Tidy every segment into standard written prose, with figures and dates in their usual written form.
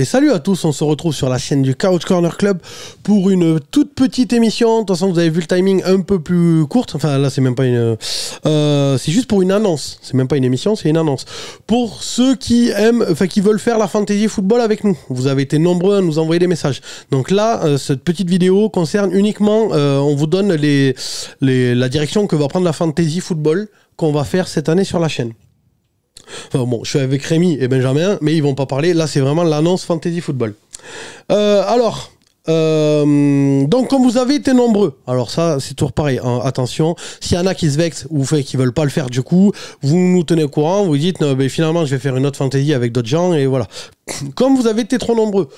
Et salut à tous, on se retrouve sur la chaîne du Couch Corner Club pour une toute petite émission. De toute façon, vous avez vu le timing un peu plus courte. Enfin, là, c'est même pas une... c'est juste pour une annonce. C'est même pas une émission, c'est une annonce. Pour ceux qui aiment, enfin, qui veulent faire la fantasy football avec nous. Vous avez été nombreux à nous envoyer des messages. Donc là, cette petite vidéo concerne uniquement... on vous donne la direction que va prendre la fantasy football qu'on va faire cette année sur la chaîne. Enfin bon, je suis avec Rémi et Benjamin, mais ils vont pas parler. Là, c'est vraiment l'annonce Fantasy Football. Donc comme vous avez été nombreux, alors ça, c'est toujours pareil. Hein, attention, s'il y en a qui se vexent ou qui veulent pas le faire du coup, vous nous tenez au courant, vous dites, non, ben, finalement, je vais faire une autre fantasy avec d'autres gens, et voilà. Comme vous avez été trop nombreux,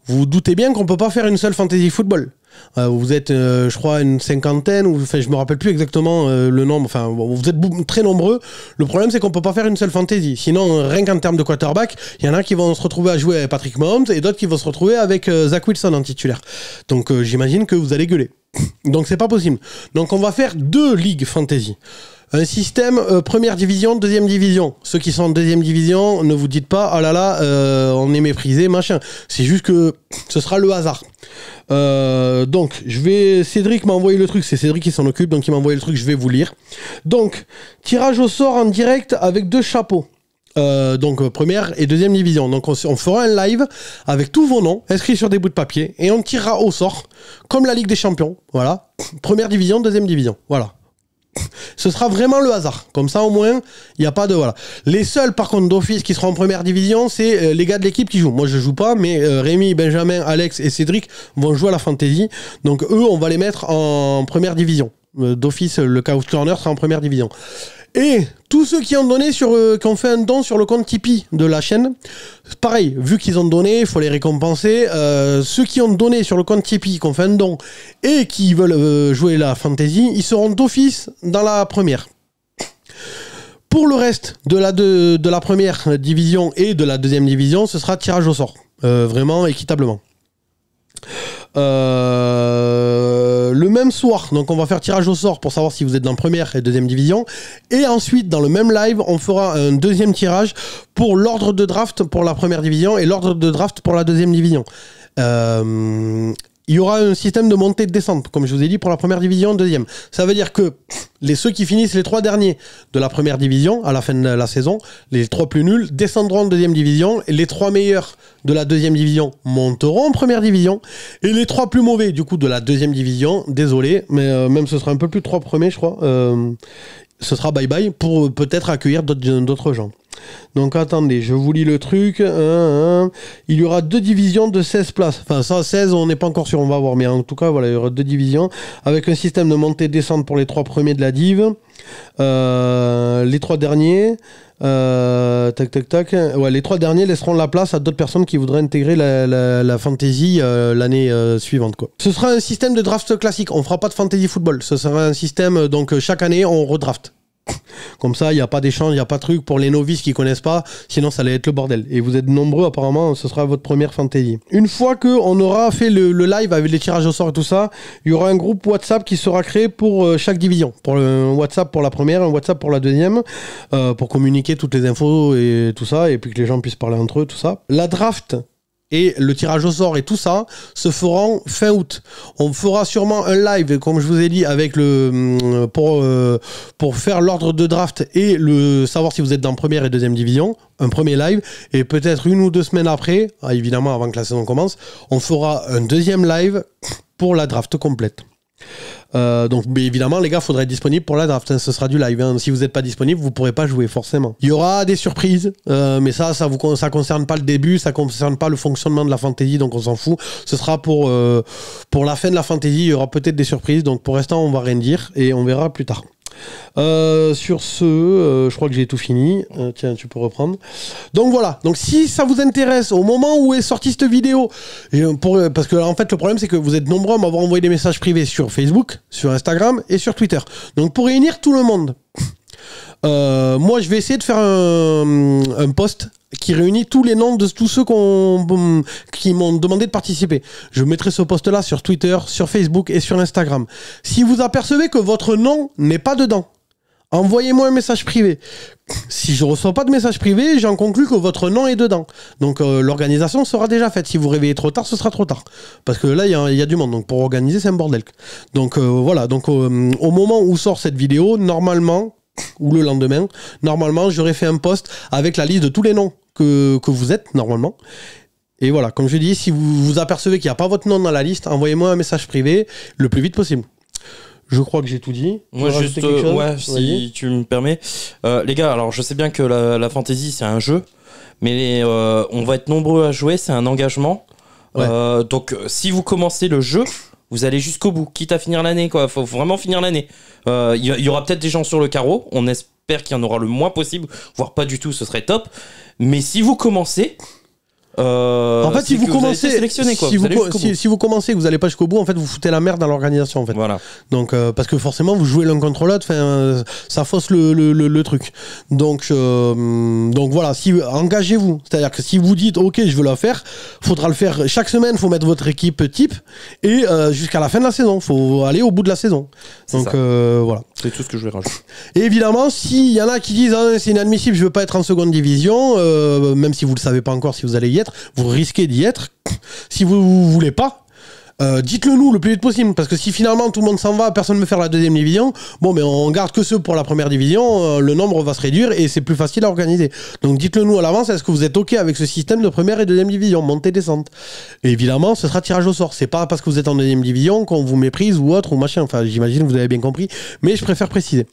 vous vous doutez bien qu'on peut pas faire une seule Fantasy Football. Vous êtes, je crois, une cinquantaine, ou enfin, je me rappelle plus exactement le nombre. Enfin, vous êtes très nombreux. Le problème, c'est qu'on peut pas faire une seule fantasy. Sinon, rien qu'en termes de quarterback, il y en a qui vont se retrouver à jouer avec Patrick Mahomes et d'autres qui vont se retrouver avec Zach Wilson en titulaire. Donc, j'imagine que vous allez gueuler. Donc, c'est pas possible. Donc, on va faire 2 ligues fantasy. Un système première division, deuxième division. Ceux qui sont en deuxième division, ne vous dites pas, ah là là, on est méprisé, machin. C'est juste que ce sera le hasard. Donc, Cédric m'a envoyé le truc, c'est Cédric qui s'en occupe, donc il m'a envoyé le truc, je vais vous lire. Donc, tirage au sort en direct avec 2 chapeaux. Donc première et deuxième division. Donc on fera un live avec tous vos noms inscrits sur des bouts de papier et on tirera au sort comme la Ligue des Champions. Voilà. Première division, deuxième division. Voilà. Ce sera vraiment le hasard. Comme ça, au moins, il n'y a pas de... Voilà. Les seuls, par contre, d'office qui seront en première division, c'est les gars de l'équipe qui jouent. Moi, je joue pas, mais Rémi, Benjamin, Alex et Cédric vont jouer à la fantasy. Donc, eux, on va les mettre en première division. D'office, le Couch Corner sera en première division. Et tous ceux qui ont donné qui ont fait un don sur le compte Tipeee de la chaîne, pareil, vu qu'ils ont donné, il faut les récompenser. Ceux qui ont donné sur le compte Tipeee, qui ont fait un don et qui veulent jouer la fantasy, ils seront d'office dans la première. Pour le reste de la première division et de la deuxième division, ce sera tirage au sort, vraiment équitablement. Le même soir, donc on va faire tirage au sort pour savoir si vous êtes dans première et deuxième division, et ensuite dans le même live on fera un deuxième tirage pour l'ordre de draft pour la première division et l'ordre de draft pour la deuxième division. Il y aura un système de montée et de descente, comme je vous ai dit, pour la première division, deuxième. Ça veut dire que ceux qui finissent les 3 derniers de la première division, à la fin de la saison, les 3 plus nuls descendront en deuxième division, et les 3 meilleurs de la deuxième division monteront en première division, et les 3 plus mauvais, du coup, de la deuxième division, désolé, mais même ce sera un peu plus de 3 premiers, je crois, ce sera bye-bye, pour peut-être accueillir d'autres gens. Donc attendez, je vous lis le truc. Il y aura 2 divisions de 16 places. Enfin ça, 16, on n'est pas encore sûr, on va voir. Mais en tout cas, voilà, il y aura 2 divisions avec un système de montée-descente pour les 3 premiers de la div. Les 3 derniers... Ouais, les 3 derniers laisseront la place à d'autres personnes qui voudraient intégrer la fantasy l'année suivante, quoi. Ce sera un système de draft classique. On fera pas de fantasy football. Ce sera un système, donc chaque année, on redraft. Comme ça, il n'y a pas d'échange, il n'y a pas de truc pour les novices qui connaissent pas, sinon ça allait être le bordel. Et vous êtes nombreux, apparemment, ce sera votre première fantasy. Une fois qu'on aura fait le live avec les tirages au sort et tout ça, il y aura un groupe WhatsApp qui sera créé pour chaque division. Pour un WhatsApp pour la première, un WhatsApp pour la deuxième, pour communiquer toutes les infos et tout ça, et puis que les gens puissent parler entre eux, tout ça. La draft et le tirage au sort et tout ça se feront fin août. On fera sûrement un live, comme je vous ai dit, avec pour faire l'ordre de draft et savoir si vous êtes dans première et deuxième division. Un premier live, et peut-être 1 ou 2 semaines après, évidemment avant que la saison commence, on fera un deuxième live pour la draft complète. Donc évidemment les gars, faudrait être disponible pour la draft, hein, ce sera du live, hein. Si vous n'êtes pas disponible, vous pourrez pas jouer forcément. Il y aura des surprises, mais ça concerne pas le début, ça concerne pas le fonctionnement de la fantasy, donc on s'en fout. Ce sera pour la fin de la fantasy, il y aura peut-être des surprises, donc pour l'instant on va rien dire et on verra plus tard. Sur ce, je crois que j'ai tout fini. Tiens, tu peux reprendre. Donc voilà. Donc si ça vous intéresse, au moment où est sortie cette vidéo, parce que en fait le problème c'est que vous êtes nombreux à m'avoir envoyé des messages privés sur Facebook, sur Instagram et sur Twitter. Donc pour réunir tout le monde, moi je vais essayer de faire un post qui réunit tous les noms de tous ceux qui m'ont demandé de participer. Je mettrai ce post-là sur Twitter, sur Facebook et sur Instagram. Si vous apercevez que votre nom n'est pas dedans, envoyez-moi un message privé. Si je reçois pas de message privé, j'en conclus que votre nom est dedans. Donc l'organisation sera déjà faite. Si vous réveillez trop tard, ce sera trop tard. Parce que là, il y a du monde. Donc pour organiser, c'est un bordel. Donc voilà. Donc au moment où sort cette vidéo, normalement, ou le lendemain, normalement, j'aurais fait un post avec la liste de tous les noms que vous êtes, normalement. Et voilà, comme je dis, si vous vous apercevez qu'il n'y a pas votre nom dans la liste, envoyez-moi un message privé le plus vite possible. Je crois que j'ai tout dit. Moi, juste, ouais, si tu me permets. Les gars, alors je sais bien que la fantasy, c'est un jeu, mais on va être nombreux à jouer, c'est un engagement. Ouais. Donc, si vous commencez le jeu, vous allez jusqu'au bout, quitte à finir l'année, quoi. Faut vraiment finir l'année. Il y aura peut-être des gens sur le carreau, on espère qu'il y en aura le moins possible, voire pas du tout, ce serait top. Mais si vous commencez... en fait, si vous commencez, si vous commencez, que vous n'allez pas jusqu'au bout, en fait, vous foutez la merde dans l'organisation, en fait. Voilà. Donc, parce que forcément, vous jouez l'un contre l'autre, ça fausse le truc. Donc voilà, engagez-vous. C'est-à-dire que si vous dites, ok, je veux la faire, faudra le faire chaque semaine. Faut mettre votre équipe type et jusqu'à la fin de la saison, faut aller au bout de la saison. Donc voilà. C'est tout ce que je vais rajouter. Et évidemment, s'il y en a qui disent, c'est inadmissible, je veux pas être en seconde division, même si vous le savez pas encore si vous allez y être, vous risquez d'y être. Si vous voulez pas, dites-le nous le plus vite possible, parce que si finalement tout le monde s'en va, personne ne veut faire la deuxième division, bon, mais on garde que ceux pour la première division, le nombre va se réduire et c'est plus facile à organiser. Donc dites-le nous à l'avance, est-ce que vous êtes ok avec ce système de première et deuxième division, montée descente. Et évidemment, ce sera tirage au sort. C'est pas parce que vous êtes en deuxième division qu'on vous méprise ou autre ou machin. Enfin, j'imagine que vous avez bien compris, mais je préfère préciser.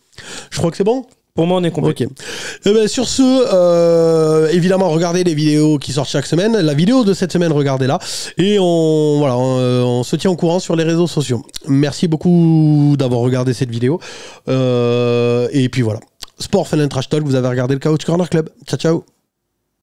Je crois que c'est bon. Pour moi, on est complet. Ok. Et ben, sur ce, évidemment, regardez les vidéos qui sortent chaque semaine. La vidéo de cette semaine, regardez-la. Et on se tient au courant sur les réseaux sociaux. Merci beaucoup d'avoir regardé cette vidéo. Et puis voilà. Sport, Fun and Trash Talk, vous avez regardé le Couch Corner Club. Ciao, ciao.